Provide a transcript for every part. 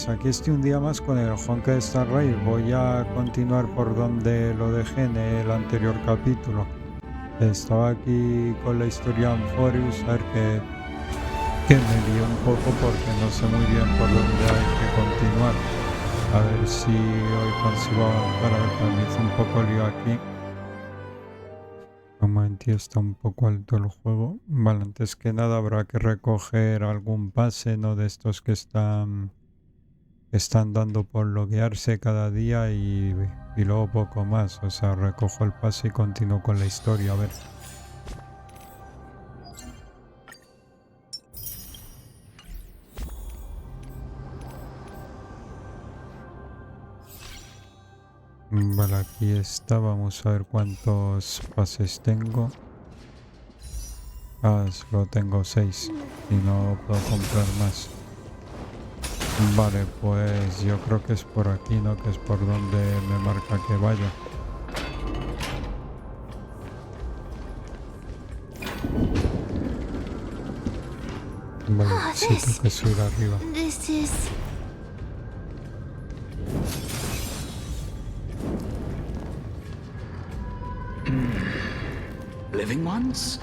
pues aquí estoy un día más con el Honka de Star Rail. Voy a continuar por donde lo dejé en el anterior capítulo. Estaba aquí con la historia en Podeis, a ver que me lío un poco porque no sé muy bien por dónde hay que continuar. A ver si hoy consigo avanzar, a ver que me hice un poco lío aquí. Un momentito, está un poco alto el juego. Vale, antes que nada habrá que recoger algún pase, ¿no? De estos que están dando por loguearse cada día y luego poco más. O sea, recojo el pase y continúo con la historia, a ver. Vale, aquí está. Vamos a ver cuántos pases tengo. Solo tengo 6 y no puedo comprar más. Vale, pues yo creo que es por aquí, ¿no? Que es por donde me marca que vaya. Vale, sí, tengo que subir arriba. Living ones?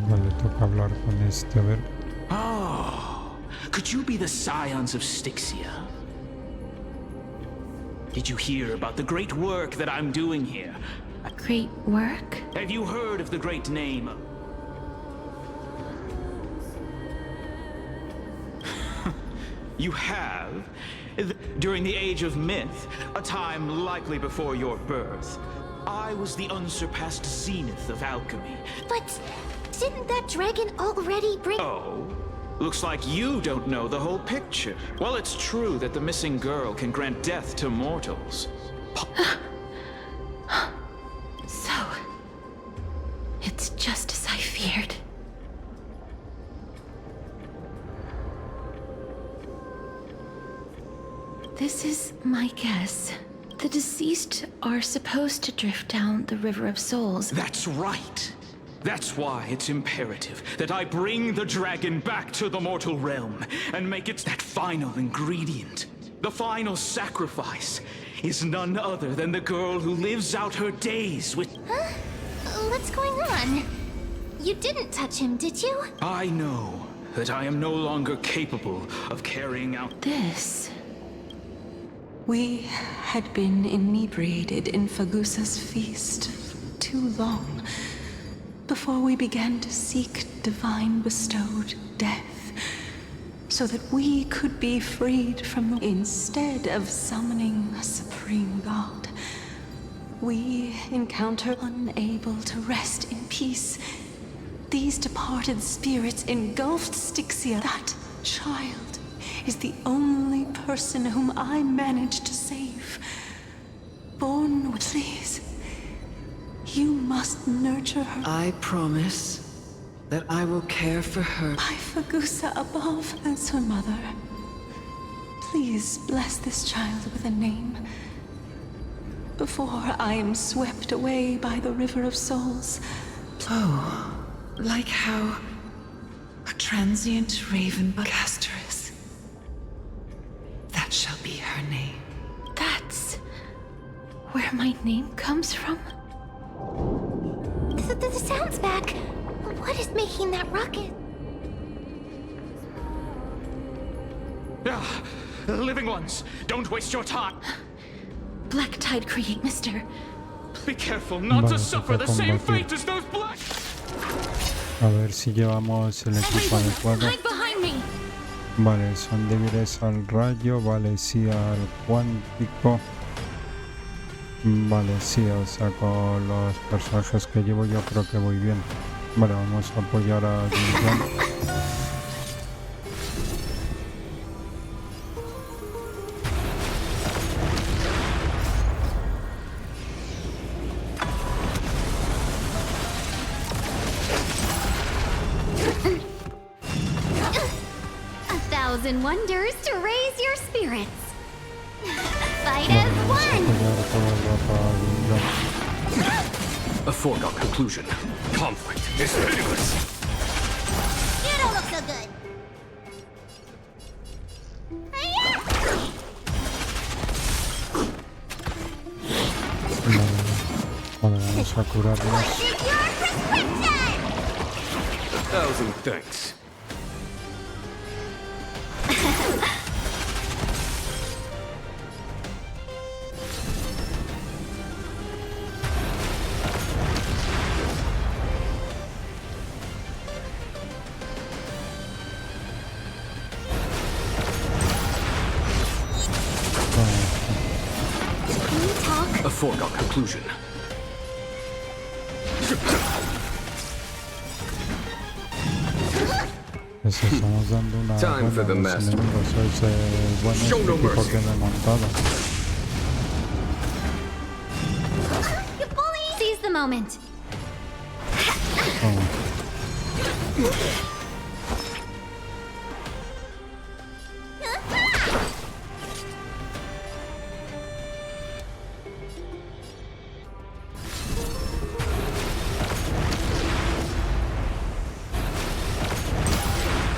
Vale, toca hablar con este, a ver. Oh, could you be the scions of Styxia? Did you hear about the great work that I'm doing here? Great work? Have you heard of the great name? You have? During the age of myth, a time likely before your birth, I was the unsurpassed zenith of alchemy. But didn't that dragon already bring... Oh, looks like you don't know the whole picture. Well, it's true that the missing girl can grant death to mortals. So, it's just as I feared. This is my guess. The deceased are supposed to drift down the River of Souls. That's right. That's why it's imperative that I bring the dragon back to the mortal realm and make it that final ingredient. The final sacrifice is none other than the girl who lives out her days with... Huh? What's going on? You didn't touch him, did you? I know that I am no longer capable of carrying out... This... We had been inebriated in Fagusa's feast for too long before we began to seek divine bestowed death, so that we could be freed from the... Instead of summoning a supreme god, we encounter unable to rest in peace. These departed spirits engulfed Styxia. That child is the only person whom I managed to save. Born with... Please, you must nurture her. I promise that I will care for her. By Fagusa above as her mother. Please bless this child with a name before I am swept away by the River of Souls. Oh, like how a transient raven casteress. That shall be her name. That's... where my name comes from? The sound's back. What is making that rocket? Ah, living ones, don't waste your time. Black Tide create, mister. Be careful not to suffer the same fate as those black... A ver si llevamos el equipo adecuado. Hide behind me. Vale, son débiles al rayo, vale, sí al cuántico. Vale, sí, o sea, con los personajes que llevo yo creo que voy bien. Vale, vamos a apoyar a Tiwch. And wonders to raise your spirits. Fight as one. A foregone conclusion. Conflict is hideous. You don't look so good. vamos a curarnos. 1,000 thanks. A foregone conclusion. Les estamos dando una Time for the buena a los master. enemigos. Es bueno Show el no equipo mercy. que me he montado. Seize the moment.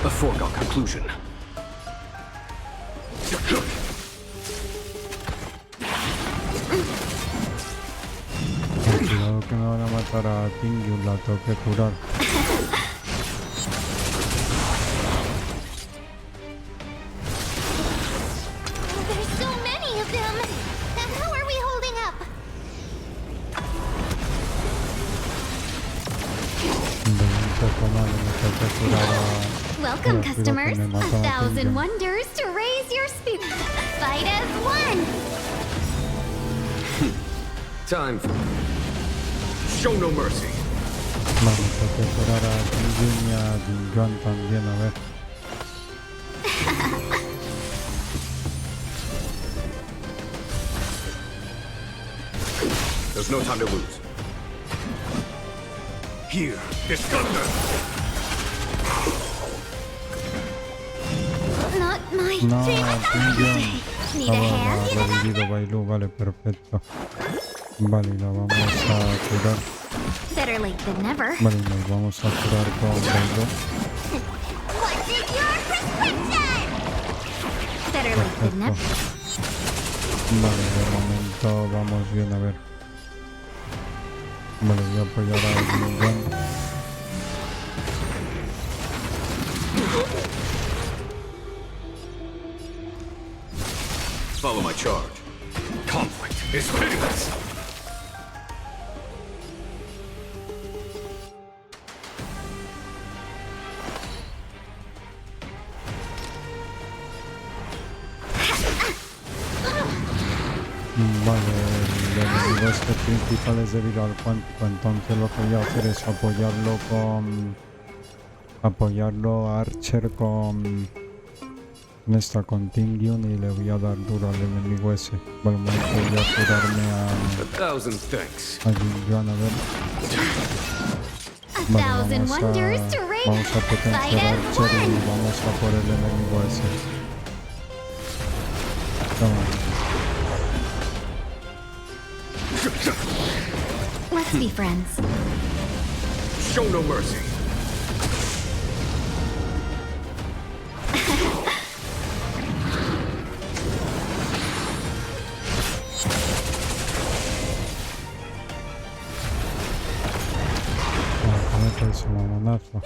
A foregone conclusion. Cuidado que me van a matar a Tiwch, la tengo que curar. There's so many of them. How are we holding up? Un poco mal, me tengo que curar a... Welcome, Cuidado, customers. que me mata a 1,000 Tiwch. wonders to raise your spirit. Fight as one. Time for... Show no mercy. Vale, tengo que curar a Tiwch y a Tiwch también, a ver. There's no time to lose. Here, this thunder! Not my No, Tiwch. Need a hand? Estaba revivido Bailu, vale, perfecto. Vale, la vamos a curar. Better late than never. Vale, nos vamos a curar con Bailu. What is your prescription? Better late than Perfecto. never. Vale, de momento vamos bien, a ver. Vale, voy a apoyar a Tiwch. Follow my charge. Conflict is pitiless! Vale, el enemigo este principal es debido al cuántico, entonces lo que voy a hacer es apoyarlo a Archer con con Tiwch y le voy a dar duro al enemigo ese. Bueno, voy a curarme a 1,000 thanks. Tiwch, a ver. A Vale, thousand wonders to raise. vamos a potenciar Fight a as Archer y one. vamos a por el enemigo ese. Toma. Let's be friends. Show no mercy. Ese mamonazo.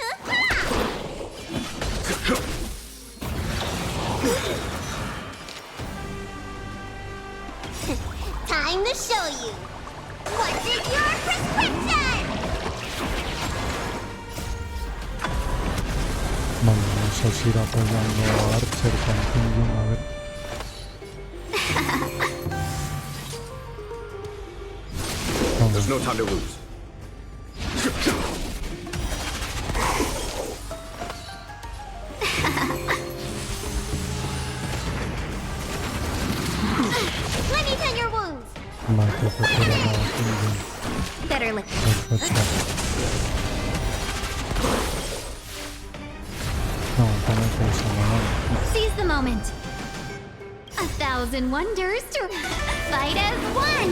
Time to show you. What is your prescription? Vamos a ir apoyando a Archer con Tiwch, a ver. There's no time to lose. Let me tend your wounds. Vale, tengo que curar a Tiwch. Better lick. Perfecto. No, ponete esa mano. Seize the moment. 1,000 wonders to fight as one.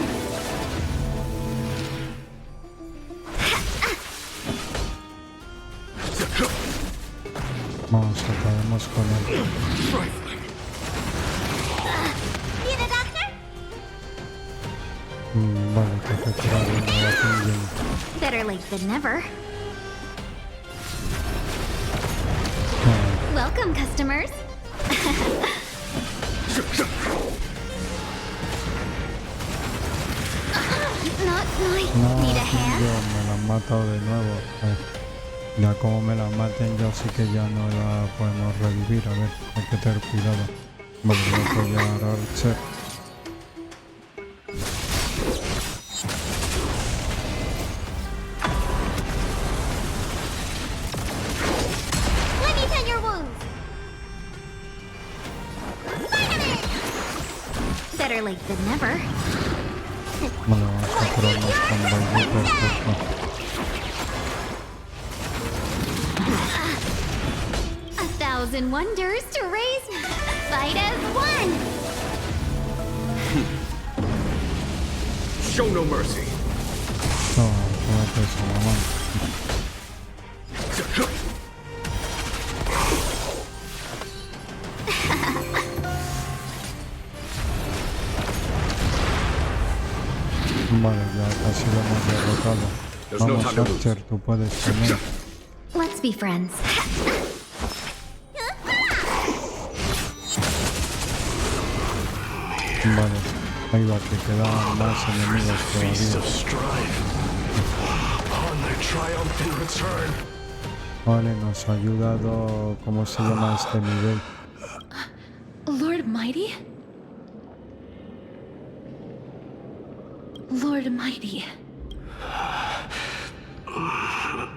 Vamos, acabemos con él. Need a doctor? Vale, tengo que curar a Tiwch. game. Better late than never. Welcome, customers. Not nice. No, Need a hand? tío, me la han matado de nuevo. Ya como me la maten, ya sí que ya no la podemos revivir. A ver, hay que tener cuidado. Vale, voy a apoyar a Archer. Let me tend your wounds. Better late than never. Vale, vamos a curarnos con baile perfecto. A thousand wonders to raise. Fight as one. Show no mercy. Toma, tómate eso, mamá. Vale, ya casi lo hemos derrotado. Vamos, Archer, tú puedes con él. Let's be friends. Vale, ahí va, que quedan más enemigos todavía. Vale, nos ha ayudado, ¿cómo se llama este nivel? Lord Mighty? Lord Mighty.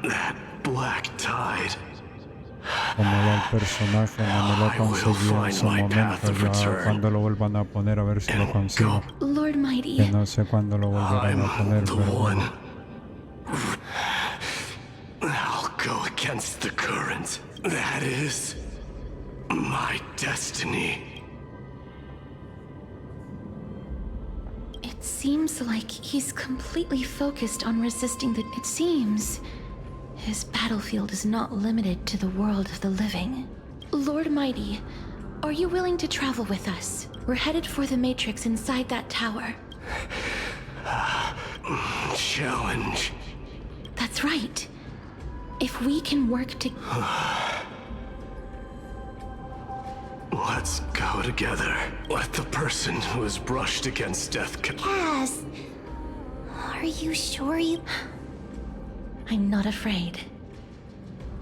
That black tide. Como va el personaje, no me lo conseguí en ese momento, ya cuando lo vuelvan a poner a ver si lo consigo. Lord Mighty. Que no sé cuándo lo volverán a poner, pero bueno. I'll go against the current. That is my destiny. It seems like he's completely focused on resisting the... It seems his battlefield is not limited to the world of the living. Lord Mighty, are you willing to travel with us? We're headed for the Matrix inside that tower. Challenge. That's right. If we can work together... Let's go together. Let the person who has brushed against death Cass, are you sure you... I'm not afraid.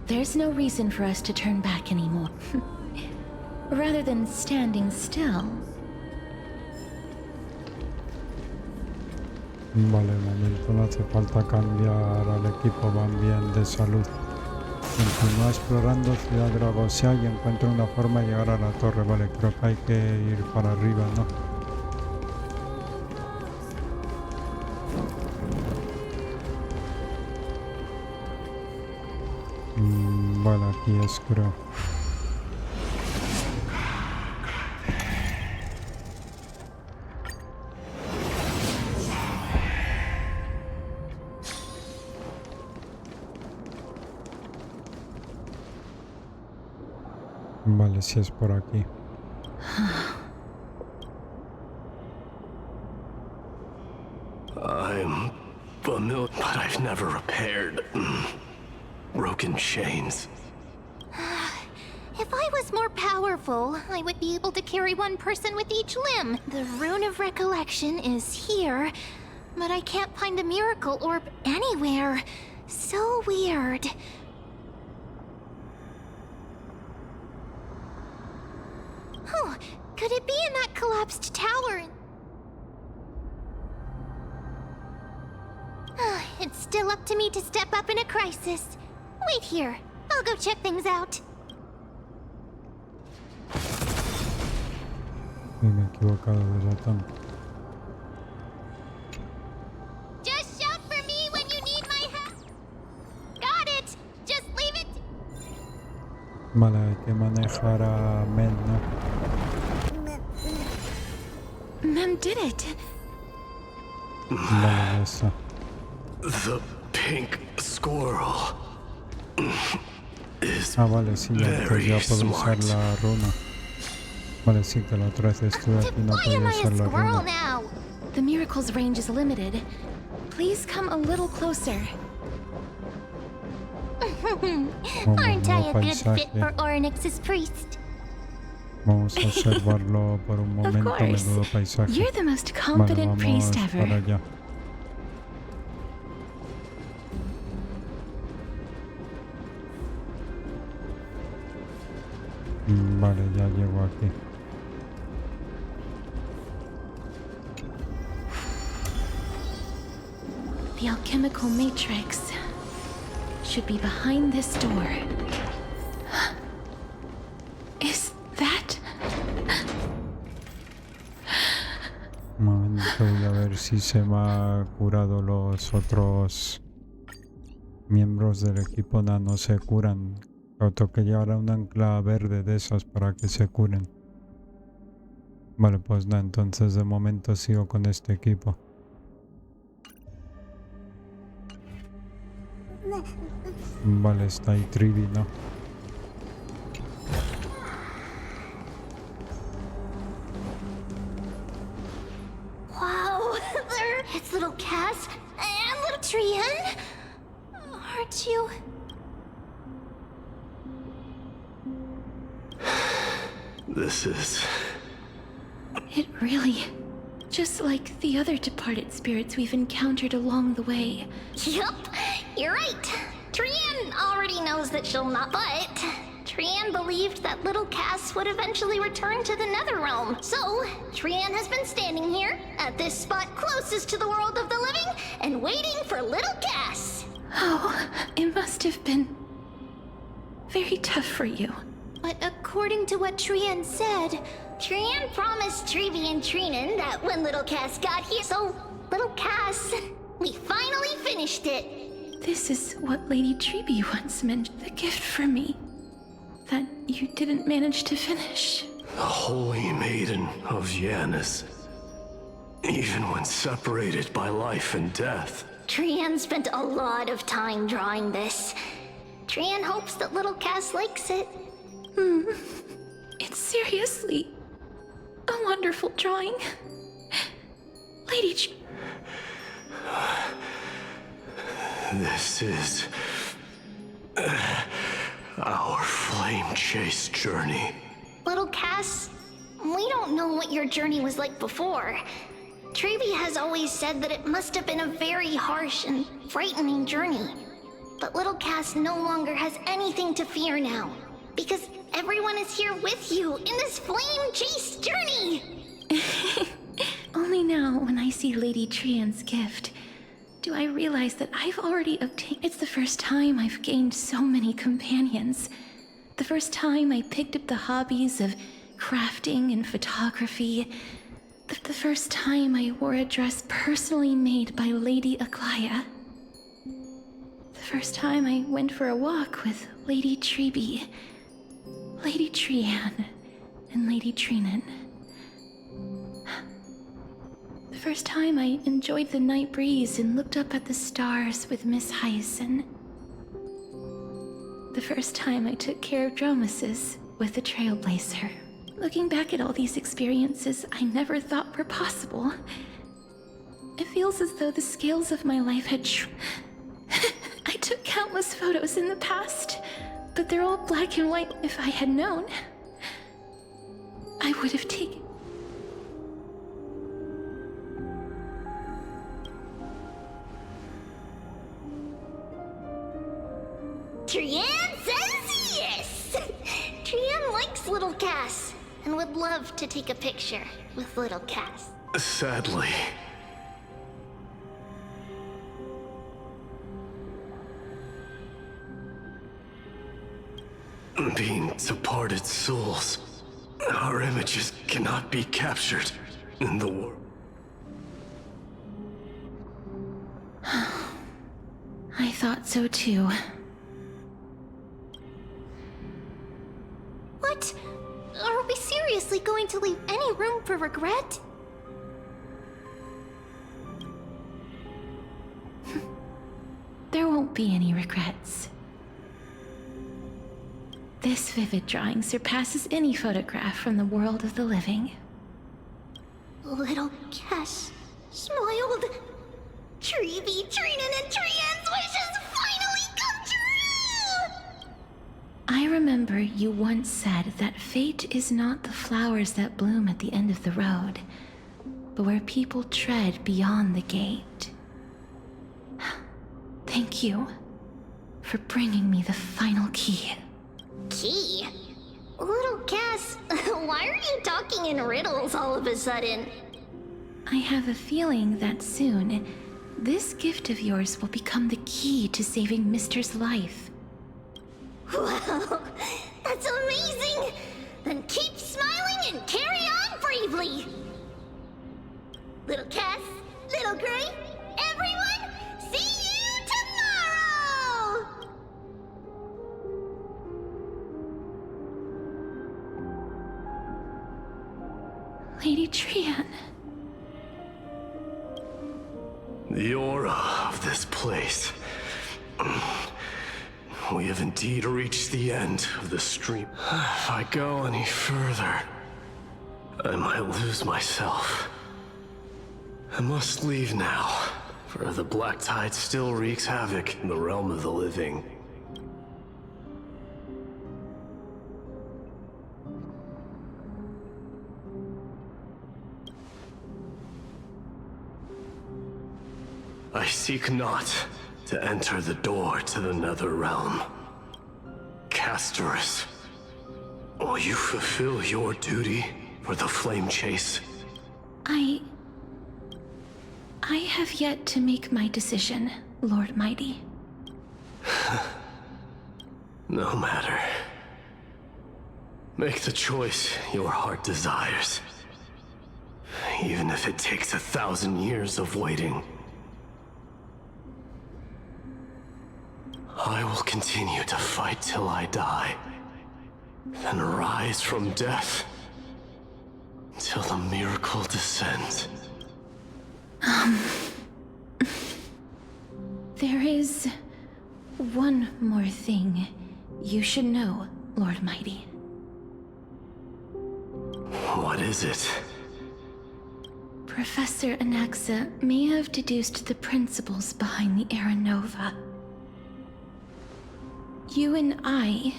There's no reason for us to turn back anymore. Rather than standing still. Vale, de momento no hace falta cambiar al equipo, van bien de salud. Continúa explorando Ciudad Dragosea y encuentra una forma de llegar a la torre. Vale, creo que hay que ir para arriba, ¿no? Vale, aquí es, creo. Vale, si es por aquí. I'm familiar, but I've never repaired broken chains. If I was more powerful, I would be able to carry one person with each limb. The Rune of Recollection is here, but I can't find the miracle orb anywhere. So weird. Oh, could it be in that collapsed tower? It's still up to me to step up in a crisis. Wait here. I'll go check things out. Y me he equivocado de botón. Just shout for me when you need my help. Got it. Just leave it. Vale, hay que manejar a Men, ¿no? Mem did it. Vale, ya está. The pink squirrel is Vale, sí, entonces ya puedo usar la runa. Vale, sí, que la otra vez estuve aquí no Why am podía I a usar la squirrel runa. now? The miracle's range is limited. please come a little closer? Aren't I a good paisaje. fit for Ornyx's priest? Vamos a observarlo por un Of momento, course. menudo paisaje. You're the most Vale, competent priest vamos para ever. allá. Vale, ya llego aquí. The alchemical matrix should be behind this door. Is that... Un momento, voy a ver si se me ha curado los otros miembros del equipo. No se curan. Pero tengo que llevar a un ancla verde de esas para que se curen. Vale, pues nada, entonces de momento sigo con este equipo. Vale, está ahí Trivi, ¿no? Wow, it's little Cass and little Trian. Aren't you? This is... It really... Just like the other departed spirits we've encountered along the way. Yup, you're right. Trian already knows that she'll not, but Trian believed that little Cass would eventually return to the Netherrealm. So, Trian has been standing here, at this spot closest to the world of the living, and waiting for little Cass. Oh, it must have been very tough for you. But according to what Trian said, Trian promised Trevi and Trinan that when little Cass got here, so little Cass, we finally finished it. This is what Lady Treeby once meant, the gift for me. That you didn't manage to finish. the holy maiden of Yanis. Even when separated by life and death. Trian spent a lot of time drawing this. Trian hopes that little Cass likes it. It's seriously a wonderful drawing. Lady This is our flame chase journey. Little Cass, we don't know what your journey was like before. Trevi has always said that it must have been a very harsh and frightening journey. But little Cass no longer has anything to fear now, because everyone is here with you in this flame chase journey! Only now, when I see Lady Trian's gift, do I realize that I've already obtained... It's the first time I've gained so many companions. The first time I picked up the hobbies of crafting and photography. The first time I wore a dress personally made by Lady Aglaya. The first time I went for a walk with Lady Treeby, Lady Trian, and Lady Trinan. The first time I enjoyed the night breeze and looked up at the stars with Miss Hyacin. The first time I took care of Dromesis with the Trailblazer. Looking back at all these experiences I never thought were possible, it feels as though the scales of my life had I took countless photos in the past, but they're all black and white. If I had known, I would have taken... Trian says yes! Trian likes little Cass, and would love to take a picture with little Cass. Sadly, being departed souls, our images cannot be captured in the world. I thought so too. What? Are we seriously going to leave any room for regret? There won't be any regrets. This vivid drawing surpasses any photograph from the world of the living. Little Cass smiled. Treevee, Trinin, and Trian's wishes finally come true! I remember you once said that fate is not the flowers that bloom at the end of the road, but where people tread beyond the gate. Thank you for bringing me the final key. Key? Little Cass, why are you talking in riddles all of a sudden? I have a feeling that soon, this gift of yours will become the key to saving Mister's life. Wow, that's amazing! Then keep smiling and carry on bravely! Little Cass, Little Gray, everyone, see you tomorrow! Lady Trian. The aura of this place. We have indeed reached the end of the stream. If I go any further, I might lose myself. I must leave now, for the black tide still wreaks havoc in the realm of the living. I seek not to enter the door to the nether realm. Castorus, will you fulfill your duty for the flame chase? I have yet to make my decision, Lord Mighty. No matter. Make the choice your heart desires. Even if it takes 1,000 years of waiting. I will continue to fight till I die, then rise from death till the miracle descends. There is one more thing you should know, Lord Mighty. What is it? Professor Anaxa may have deduced the principles behind the Era Nova. You and I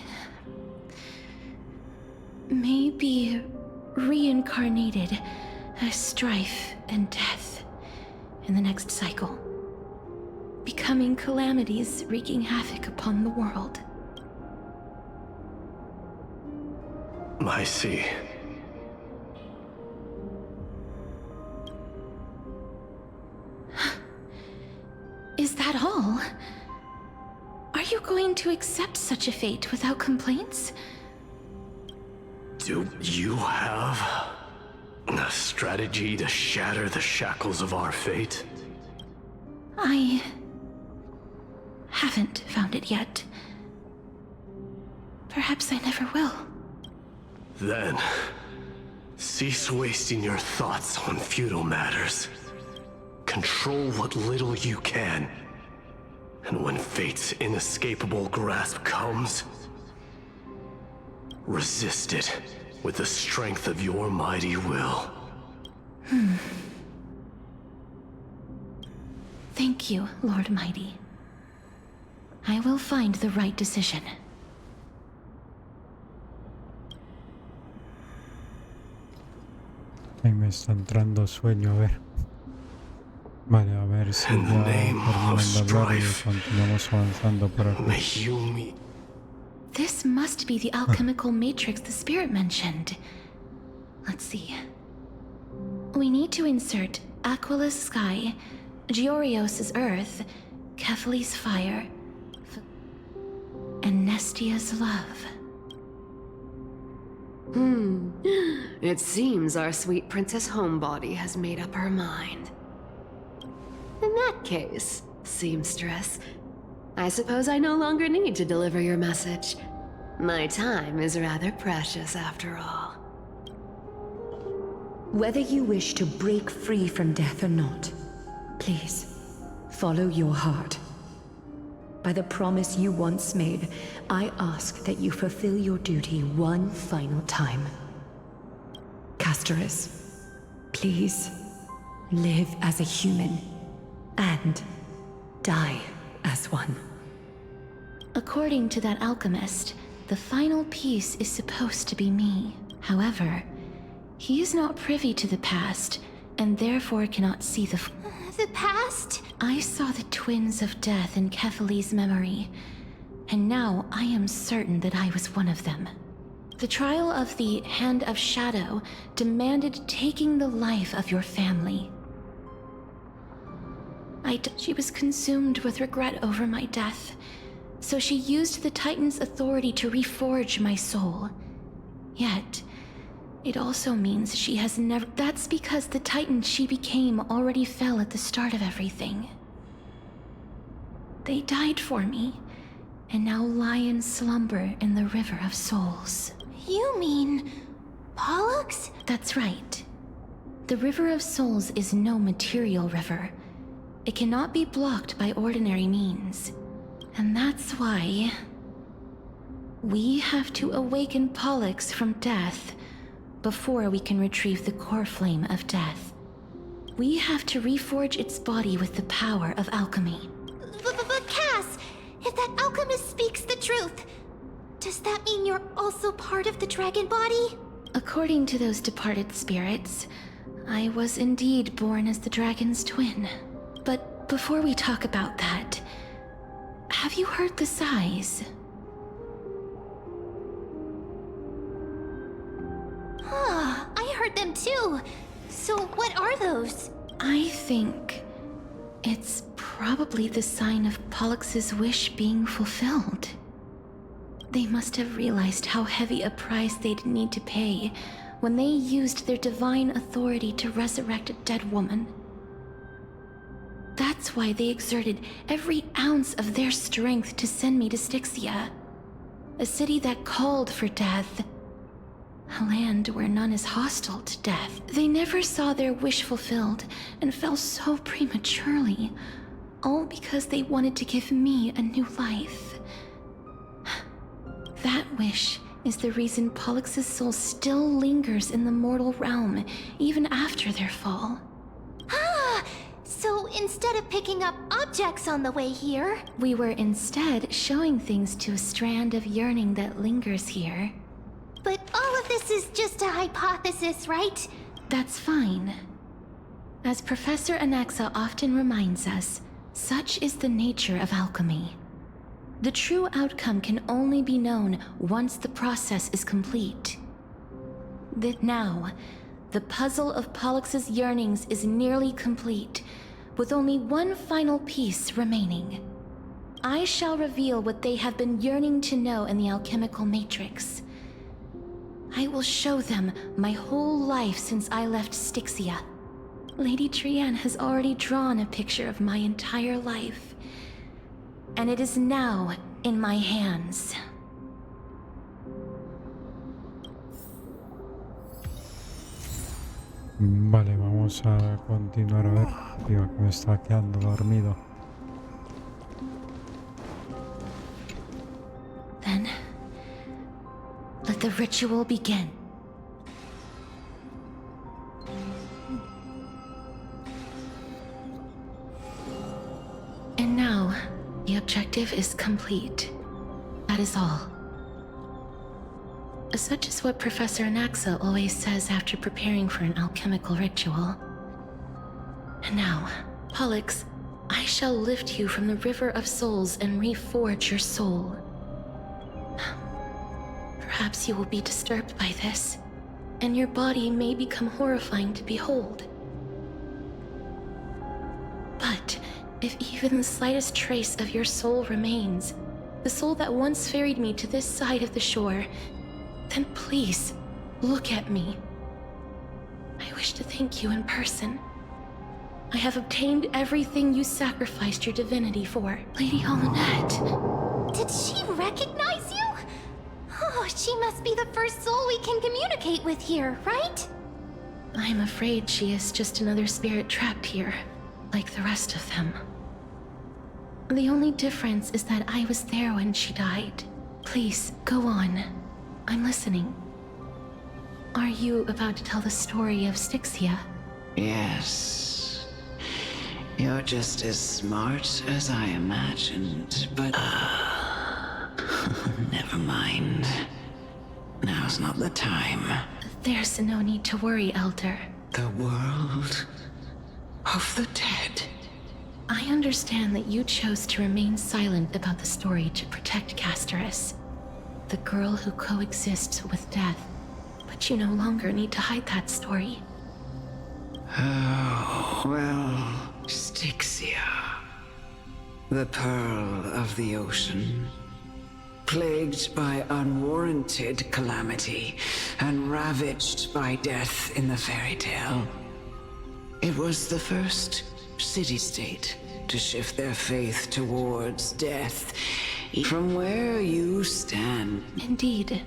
may be reincarnated as strife and death in the next cycle, becoming calamities wreaking havoc upon the world. I see. Is that all? Are you going to accept such a fate without complaints? Do you have a strategy to shatter the shackles of our fate? I haven't found it yet. Perhaps I never will. Then, cease wasting your thoughts on futile matters. Control what little you can. And when fate's inescapable grasp comes, resist it with the strength of your mighty will. Thank you, Lord Mighty. I will find the right decision. Ay, me está entrando sueño, a ver. Vale, a ver si ya terminando de hablar y continuamos avanzando por aquí. This must be the alchemical matrix the spirit mentioned. Let's see. We need to insert Aquila's sky, Georios' earth, Kephali's fire, and Nestia's love. It seems our sweet Princess Homebody has made up her mind. In that case, seamstress, I suppose I no longer need to deliver your message. My time is rather precious after all. Whether you wish to break free from death or not, please, follow your heart. By the promise you once made, I ask that you fulfill your duty one final time. Castorus, please, live as a human. and die as one. According to that alchemist, the final piece is supposed to be me. However, he is not privy to the past, and therefore cannot see the past? I saw the twins of death in Kethali's memory, and now I am certain that I was one of them. The trial of the Hand of Shadow demanded taking the life of your family. She was consumed with regret over my death, so she used the Titan's authority to reforge my soul. Yet, it also means she has never— That's because the Titan she became already fell at the start of everything. They died for me, and now lie in slumber in the River of Souls. You mean Pólux? That's right. The River of Souls is no material river. It cannot be blocked by ordinary means. And that's why we have to awaken Pólux from death before we can retrieve the core flame of death. We have to reforge its body with the power of alchemy. But Cass, if that alchemist speaks the truth, does that mean you're also part of the dragon body? According to those departed spirits, I was indeed born as the dragon's twin. But before we talk about that, have you heard the sighs? I heard them too. So what are those? I think it's probably the sign of Pólux's wish being fulfilled. They must have realized how heavy a price they'd need to pay when they used their divine authority to resurrect a dead woman. That's why they exerted every ounce of their strength to send me to Styxia, a city that called for death, a land where none is hostile to death. They never saw their wish fulfilled and fell so prematurely, all because they wanted to give me a new life. That wish is the reason Pólux's soul still lingers in the mortal realm, even after their fall. So instead of picking up objects on the way here, we were instead showing things to a strand of yearning that lingers here. But all of this is just a hypothesis, right? That's fine. As Professor Anaxa often reminds us, such is the nature of alchemy. The true outcome can only be known once the process is complete. Now, the puzzle of Pólux's yearnings is nearly complete, with only one final piece remaining. I shall reveal what they have been yearning to know in the alchemical matrix. I will show them my whole life since I left Styxia. Lady Trianne has already drawn a picture of my entire life, and it is now in my hands. Vale, vamos a continuar a ver. Digo que me está quedando dormido. Then, let the ritual begin. And now, the objective is complete. That is all. Such is what Professor Anaxa always says after preparing for an alchemical ritual. And now, Pólux, I shall lift you from the River of Souls and reforge your soul. Perhaps you will be disturbed by this, and your body may become horrifying to behold. But if even the slightest trace of your soul remains, the soul that once ferried me to this side of the shore, then please, look at me. I wish to thank you in person. I have obtained everything you sacrificed your divinity for. Lady Holonette. Did she recognize you? Oh, she must be the first soul we can communicate with here, right? I'm afraid she is just another spirit trapped here, like the rest of them. The only difference is that I was there when she died. Please, go on. I'm listening. Are you about to tell the story of Styxia? Yes. You're just as smart as I imagined, but... never mind. Now's not the time. There's no need to worry, Elder. The world of the dead. I understand that you chose to remain silent about the story to protect Casterus, the girl who coexists with death, but you no longer need to hide that story. Oh, well, Styxia, the pearl of the ocean, plagued by unwarranted calamity and ravaged by death in the fairy tale. It was the first city-state to shift their faith towards death. From where you stand... Indeed.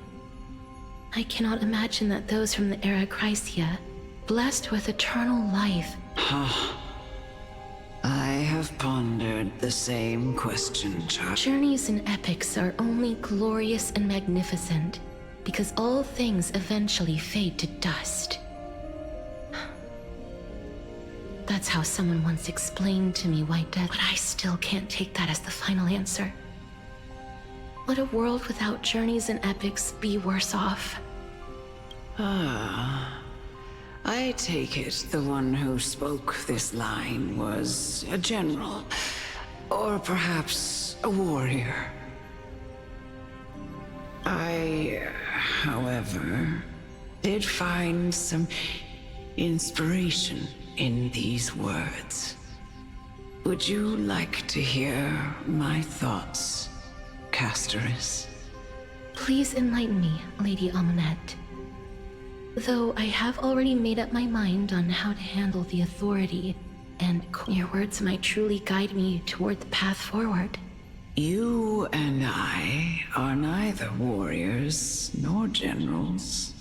I cannot imagine that those from the era Chrysia, blessed with eternal life... I have pondered the same question, child. Journeys and epics are only glorious and magnificent because all things eventually fade to dust. That's how someone once explained to me why death... But I still can't take that as the final answer. Would a world without journeys and epics be worse off? I take it the one who spoke this line was a general, or perhaps a warrior. I, however, did find some inspiration in these words. Would you like to hear my thoughts, Casterus? Please enlighten me, Lady Amunet. Though I have already made up my mind on how to handle the authority, and your words might truly guide me toward the path forward. You and I are neither warriors nor generals.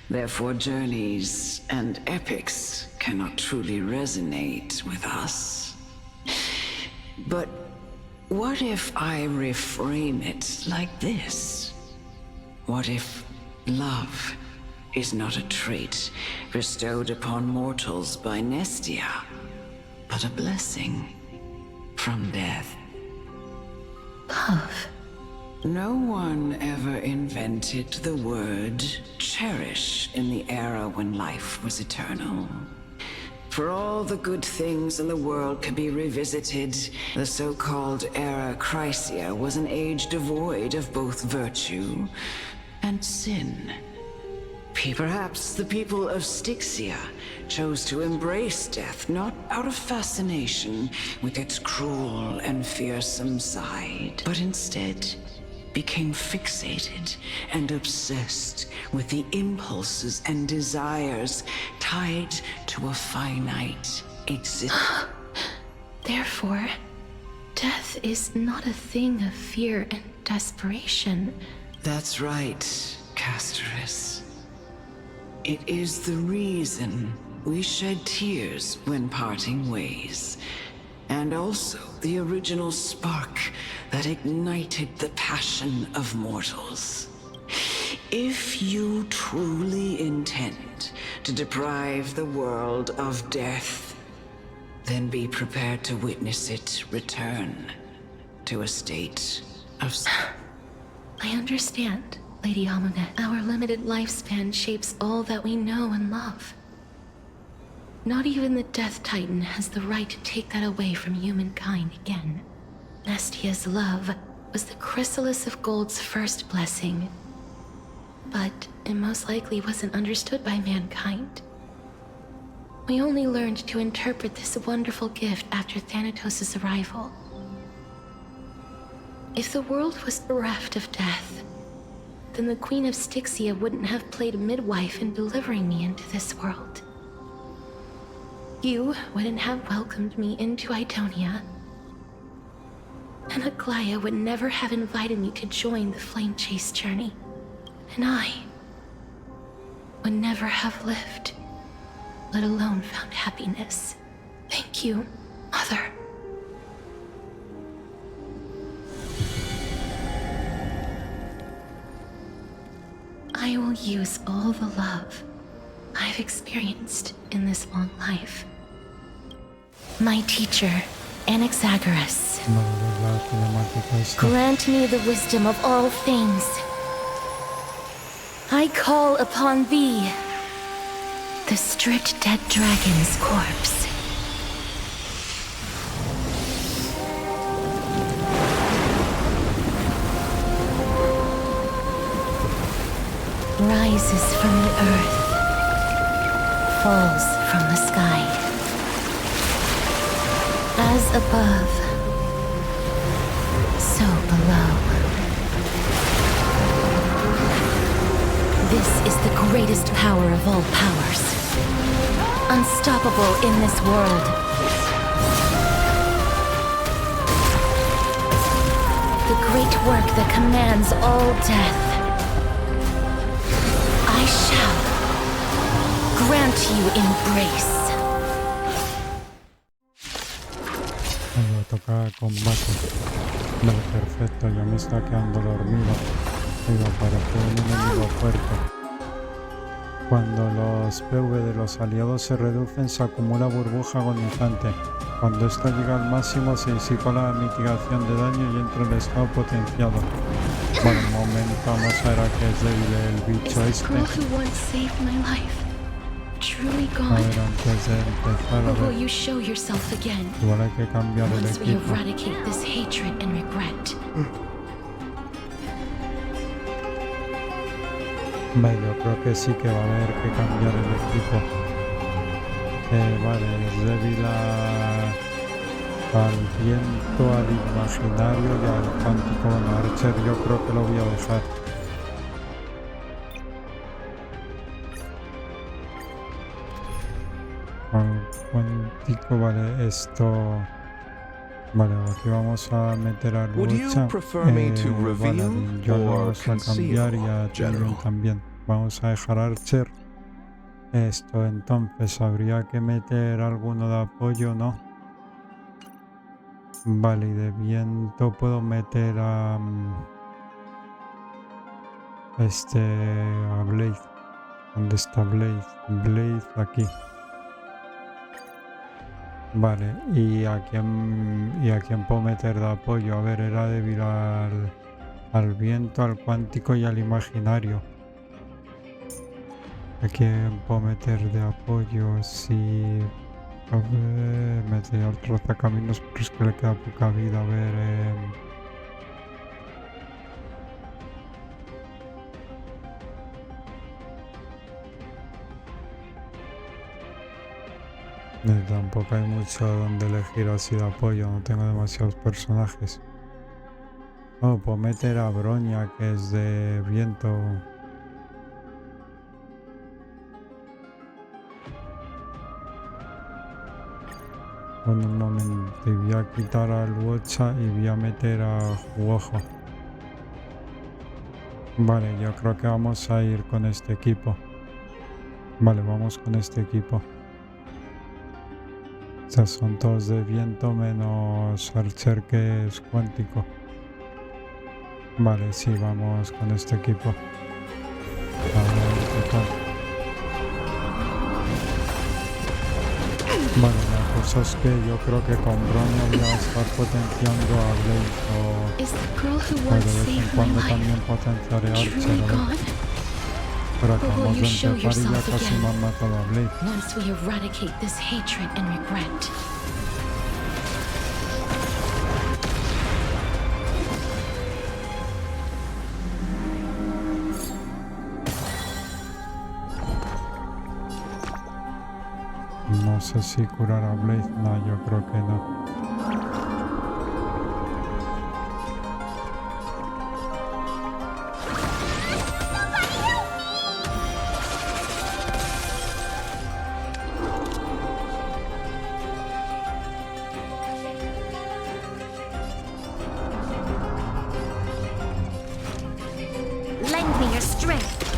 Therefore, journeys and epics cannot truly resonate with us. But what if I reframe it like this? What if love is not a trait bestowed upon mortals by Nestia, but a blessing from death? Love. No one ever invented the word cherish in the era when life was eternal. For all the good things in the world can be revisited, the so-called era Chrysia was an age devoid of both virtue and sin. Perhaps the people of Styxia chose to embrace death not out of fascination with its cruel and fearsome side, but instead became fixated and obsessed with the impulses and desires tied to a finite existence. Therefore, death is not a thing of fear and desperation. That's right, Casterus. It is the reason we shed tears when parting ways, and also the original spark that ignited the passion of mortals. If you truly intend to deprive the world of death, then be prepared to witness it return to a state of... I understand, Lady Amunet. Our limited lifespan shapes all that we know and love. Not even the Death Titan has the right to take that away from humankind again. Nestia's love was the chrysalis of Gold's first blessing, but it most likely wasn't understood by mankind. We only learned to interpret this wonderful gift after Thanatos' arrival. If the world was bereft of death, then the Queen of Styxia wouldn't have played midwife in delivering me into this world. You wouldn't have welcomed me into Idonia, and Aglaya would never have invited me to join the Flame Chase journey, and I would never have lived, let alone found happiness. Thank you, Mother. I will use all the love I've experienced in this long life My teacher, Anaxagoras, Vale, la cinemática esta. grant me the wisdom of all things. I call upon thee, the stripped dead dragon's corpse. Rises from the earth, falls from the sky. As above, so below. This is the greatest power of all powers. Unstoppable in this world. The great work that commands all death. I shall grant you embrace. Me toca combate. Vale, perfecto, ya me está quedando dormido. Digo, parece un enemigo fuerte. Cuando los PV de los aliados se reducen, se acumula burbuja agonizante. Cuando esta llega al máximo, se disipa la mitigación de daño y entra en estado potenciado. Bueno, un momento, vamos a ver a qué es débil el bicho este. A ver, antes de empezar, a ver. Igual hay que cambiar el equipo. Vale, yo creo que sí que va a haber que cambiar el equipo. Vale, es débil al viento, al imaginario y al cuántico. Bueno, Archer yo creo que lo voy a dejar. Al cuántico, vale, esto... Vale, aquí vamos a meter a Lucha. Vale, yo lo vamos a cambiar y a Tiwch también. Vamos a dejar Archer. Esto, entonces, habría que meter alguno de apoyo, ¿no? Vale, y de viento puedo meter a... a Blade. ¿Dónde está Blade? Blade aquí. Vale, ¿y a quién puedo meter de apoyo? A ver, era débil al viento, al cuántico y al imaginario. ¿A quién puedo meter de apoyo? Sí... A ver... Meter otro Akagaminos, pero es que le queda poca vida. A ver... Tampoco hay mucho donde elegir así de apoyo, no tengo demasiados personajes. Oh, puedo meter a Broña, que es de viento. Bueno, un momento, y voy a quitar al Wocha y voy a meter a Juojo. Vale, yo creo que vamos a ir con este equipo. Vale, vamos con este equipo. O sea, son todos de viento menos Archer, que es cuántico. Vale, sí, vamos con este equipo. A ver qué tal. Vale, la cosa es que yo creo que con Bronya voy a estar potenciando a Blade o de vez en cuando también potenciaré a Archer, a ver. Pero acabamos de empezar y ya casi me han matado a Blade. No sé si curar a Blade, no, yo creo que no.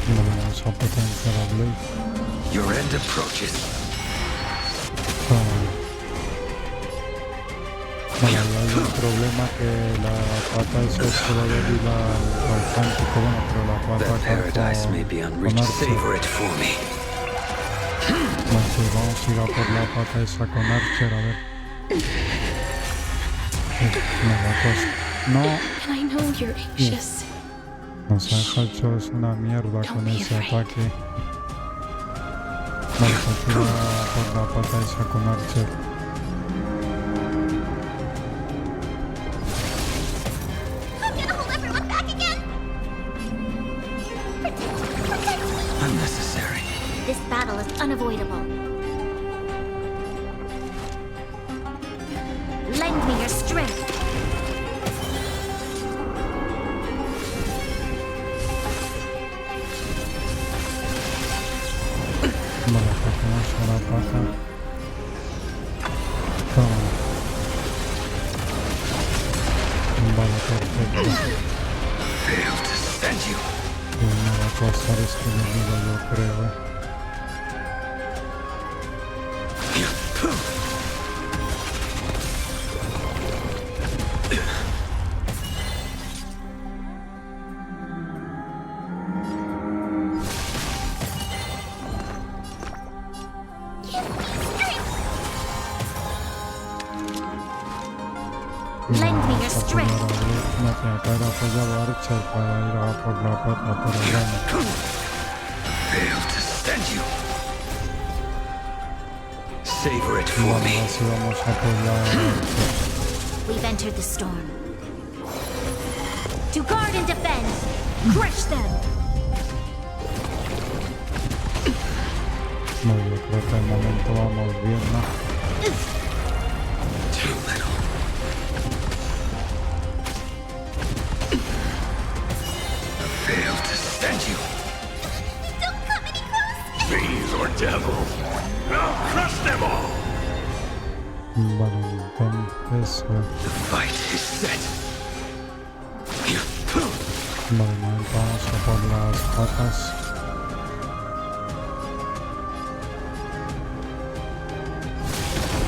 Vamos a potenciar a Blade. Your end approaches. Vale, hay un problema que la pata eso se va a débil al cuántico, bueno, pero la pata acá con Archer. Bueno, sí, vamos a ir a por la pata esa con Archer, a ver. No. And I know you're anxious. Nos ha hecho una mierda con ese ataque. Vamos a tirar por la pata esa con Archer. I'm gonna hold everyone back again! Protect! Unnecessary. This battle is unavoidable. Lend me your strength. Vale, atacamos a la pata. Toma. Vale, perfecto. Failed to send you. Y me va a costar este enemigo, yo creo. Lend me your strength. No tenía que haber apoyado a Archer para ir a por la pata por el daño. Failed to send you. Savor it for Vale, me. así vamos a apoyar a Archer. We've entered the storm. To guard and defend! Crush them! No, yo creo que de momento vamos bien, ¿no? Too little. Failed to send you. Don't come any closer! Fiends or devils, I'll crush them all! Vale, entonces... The fight is set. Vale, de momento vamos a por las patas.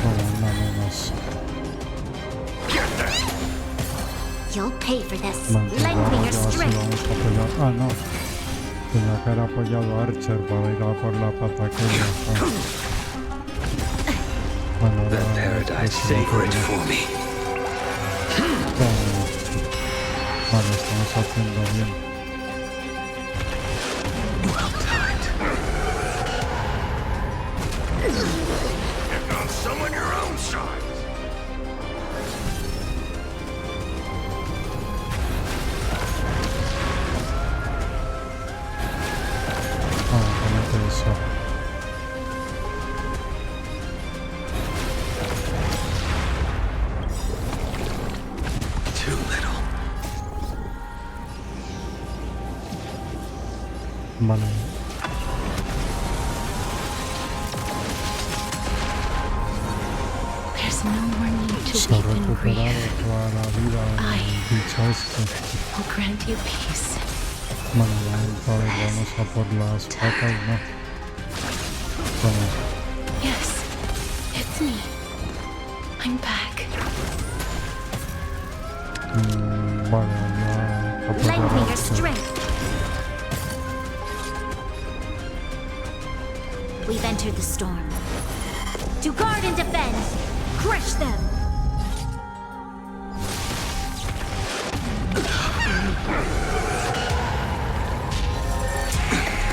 Vale, una menos. You'll pay for this. Vale, Lend me your ahora sí strength. vamos a apoyar... Ah, no. Tenía que haber apoyado a Archer para ir a por la pata aquella. Bueno, The ahora... paradise, savor it for me. Vale, estamos haciendo bien. Well timed. You found someone your own size! Comete eso. Too little. Vale. There's no more need to Se ha weep and recuperado grieve. toda la vida Ay. el bicho este. Will grant you peace. Bueno, vamos a por las patas, ¿no? Toma. Yes, it's me. I'm back. Vale, ya apoyar Lend me a your Archer. strength. We've entered the storm. To guard and defend! Crush them!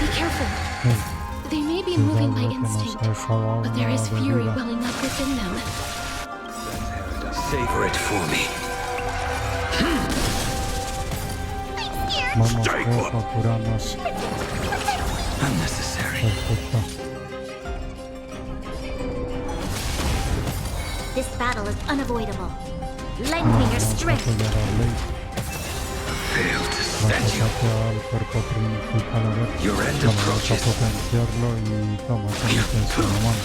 Be careful. Hey, They may be moving by cuidado que nos instinct, ha dejado but there una is fury bebida. welling up within them. Savor it for me. Vamos, ojo, a curarnos. Unnecessary. Perfecto. This battle is unavoidable. Lend me your Vamos a strength. apoyar a Blade. Failed to Vamos send a you. saquear al cuerpo principal, a ver. Your end Bueno, vamos a approaches. potenciarlo y toma, comete eso, nomás.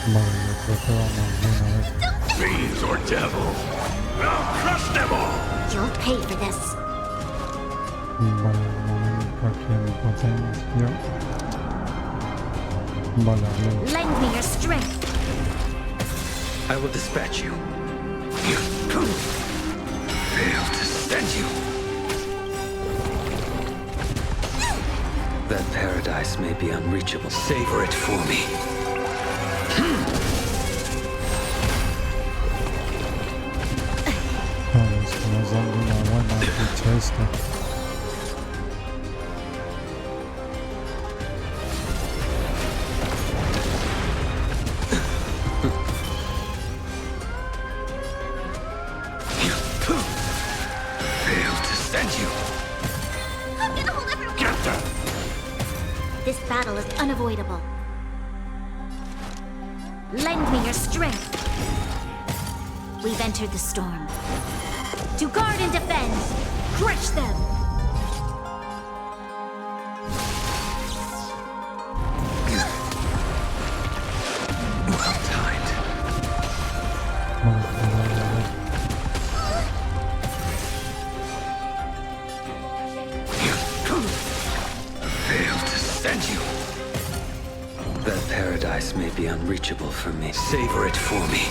Vale, yo creo que vamos bien, a ver. Fiends or devils, I'll crush them all! You'll pay for this. Vale, un momento aquí en potencia. Vale, Blade. Lend me your strength. I will dispatch you. Fail to stand you. That paradise may be unreachable. Savor it for me. Vale, estamos dando una buena lucha esta. Fail to stand you. I'm gonna hold everyone. Get them! This battle is unavoidable. Lend me your strength. We've entered the storm. To guard and defend! Crush them! Well timed. Fail to stand you. That paradise may be unreachable for me. Savor it for me.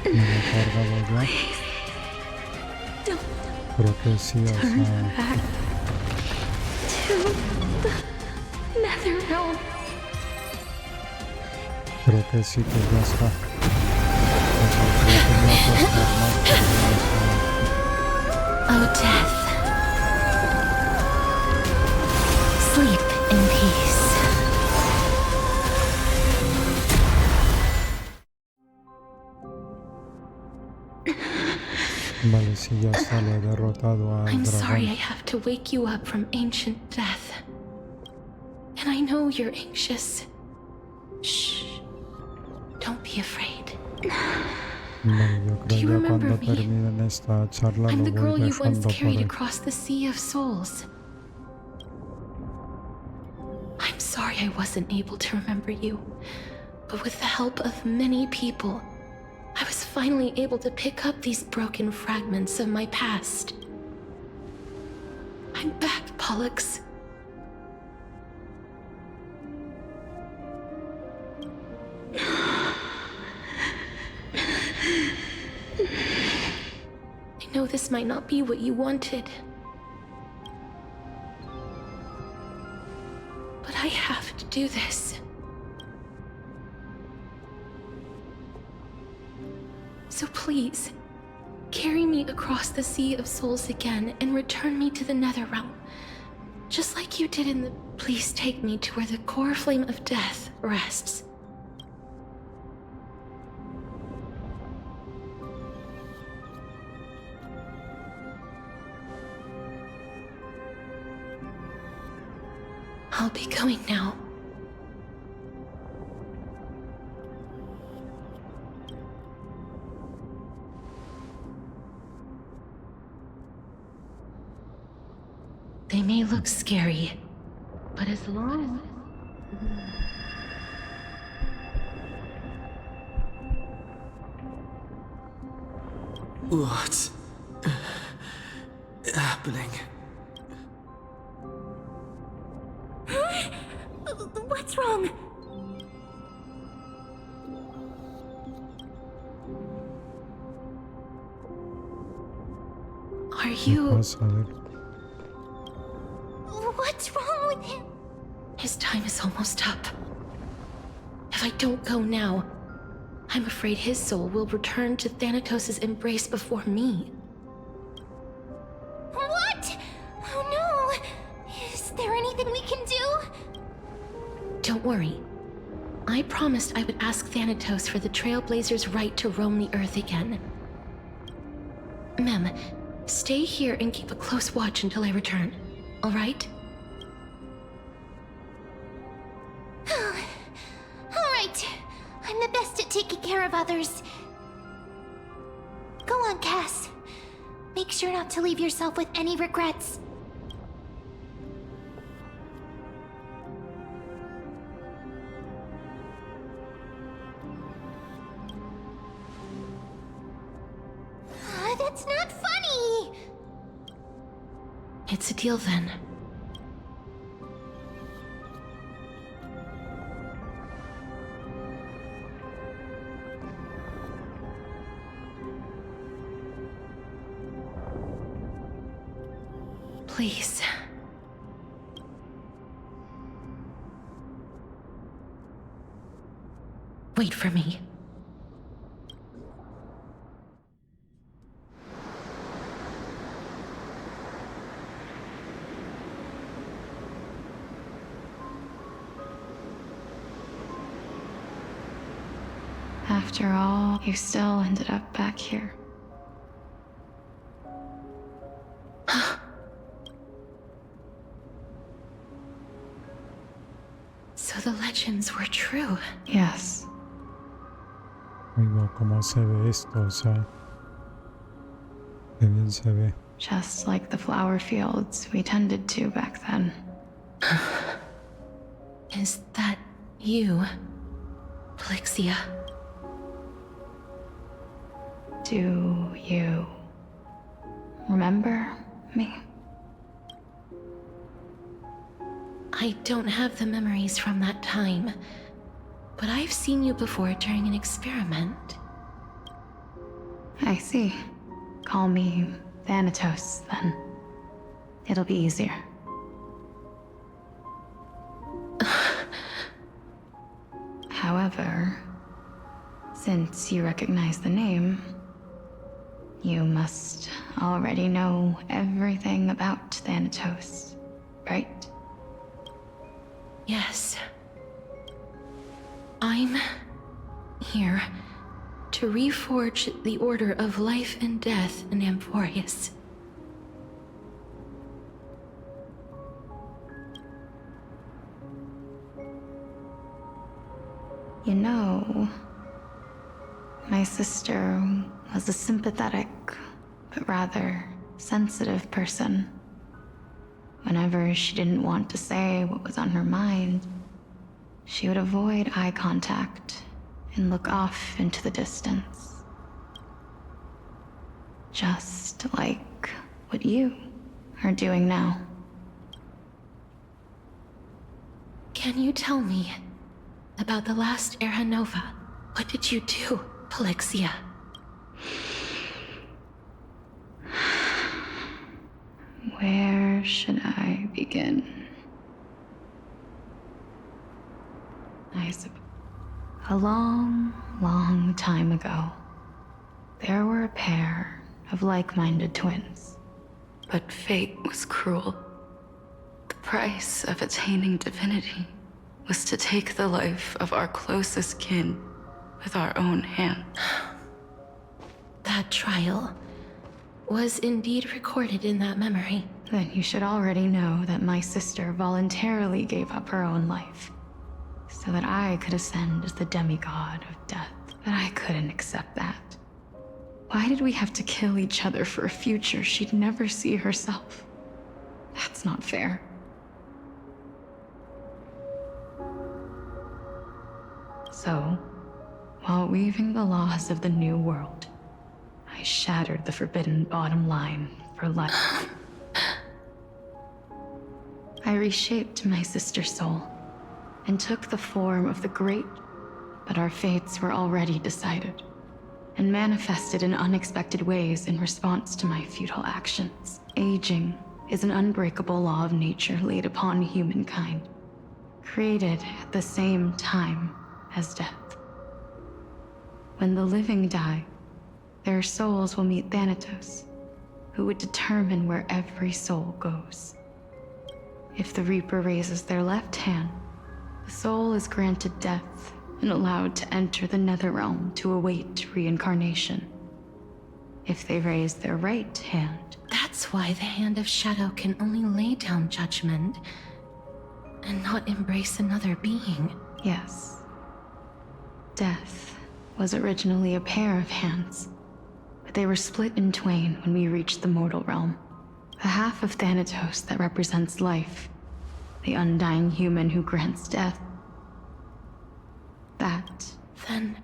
Me lo he cargado ya. Creo que sí, o sea... Creo que sí que ya está. Oh, death. Sleep in peace. Vale, sí, ya está, lo he derrotado al I'm sorry I dragón. have to wake you up from ancient death. And I know you're anxious. Shh. Don't be afraid. Vale, yo Do you creo que remember cuando me? terminen esta charla I'm lo the girl voy you once dejando por carried ahí. across the Sea of Souls. I'm sorry I wasn't able to remember you, but with the help of many people, I was finally able to pick up these broken fragments of my past. I'm back, Pólux. I know this might not be what you wanted, but I have to do this. So please, carry me across the Sea of Souls again and return me to the Netherrealm, just like you did in the... Please take me to where the core flame of death rests. I'll be going now. They may look scary, but as long What's happening? What's wrong? Are you... Vas a ver. What's wrong with him? His time is almost up. If I don't go now, I'm afraid his soul will return to Thanatos' embrace before me. What? Oh no! Is there anything we can do? Don't worry. I promised I would ask Thanatos for the Trailblazers' right to roam the Earth again. Mem, stay here and keep a close watch until I return, all right? Alright. I'm the best at taking care of others. Go on, Cass. Make sure not to leave yourself with any regrets. That's not funny! It's a deal then. Please. Wait for me. After all, you still ended up back here. So the legends were true. Yes. Oigo cómo se ve esto, o sea, qué bien se ve. Just like the flower fields we tended to back then. Is that you, Polixia? Do you remember me? I don't have the memories from that time, but I've seen you before during an experiment. I see. Call me Thanatos, then. It'll be easier. However, since you recognize the name, you must already know everything about Thanatos, right? Yes. I'm here to reforge the order of life and death in Amphorius. You know, my sister was a sympathetic, but rather sensitive person. Whenever she didn't want to say what was on her mind, she would avoid eye contact and look off into the distance. Just like what you are doing now. Can you tell me about the last Era Nova? What did you do, Polixia? Where should I begin? I suppose. A long, long time ago, there were a pair of like-minded twins. But fate was cruel. The price of attaining divinity was to take the life of our closest kin with our own hand. That trial was indeed recorded in that memory. Then you should already know that my sister voluntarily gave up her own life so that I could ascend as the demigod of death. But I couldn't accept that. Why did we have to kill each other for a future she'd never see herself? That's not fair. So, while weaving the laws of the new world, I shattered the forbidden bottom line for life. I reshaped my sister's soul and took the form of the great, but our fates were already decided, and manifested in unexpected ways in response to my futile actions. Aging is an unbreakable law of nature laid upon humankind, created at the same time as death. When the living die, their souls will meet Thanatos, who would determine where every soul goes. If the Reaper raises their left hand, the soul is granted death and allowed to enter the Netherrealm to await reincarnation. If they raise their right hand... That's why the Hand of Shadow can only lay down judgment and not embrace another being. Yes. Death was originally a pair of hands, but they were split in twain when we reached the mortal realm. The half of Thanatos that represents life, the undying human who grants death. That. Then,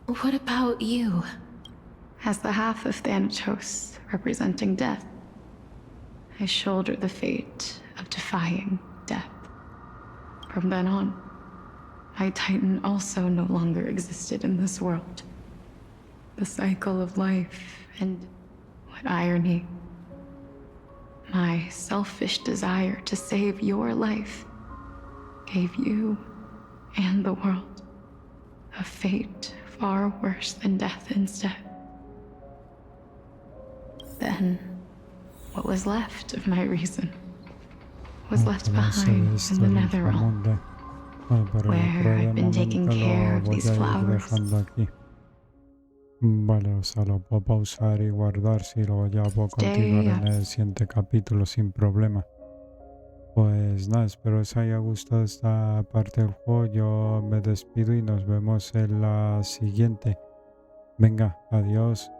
what about you? As the half of Thanatos representing death, I shoulder the fate of defying death. From then on, my Titan also no longer existed in this world. The cycle of life, and what irony, My selfish desire to save your life gave you and the world a fate far worse than death instead. Then, what was left of my reason was left behind in the Netherrealm, where I've been taking care of these flowers. Vale, o sea, lo puedo pausar y guardar si luego ya puedo continuar en el siguiente capítulo sin problema. Pues nada, espero que os haya gustado esta parte del juego. Yo me despido y nos vemos en la siguiente. Venga, adiós.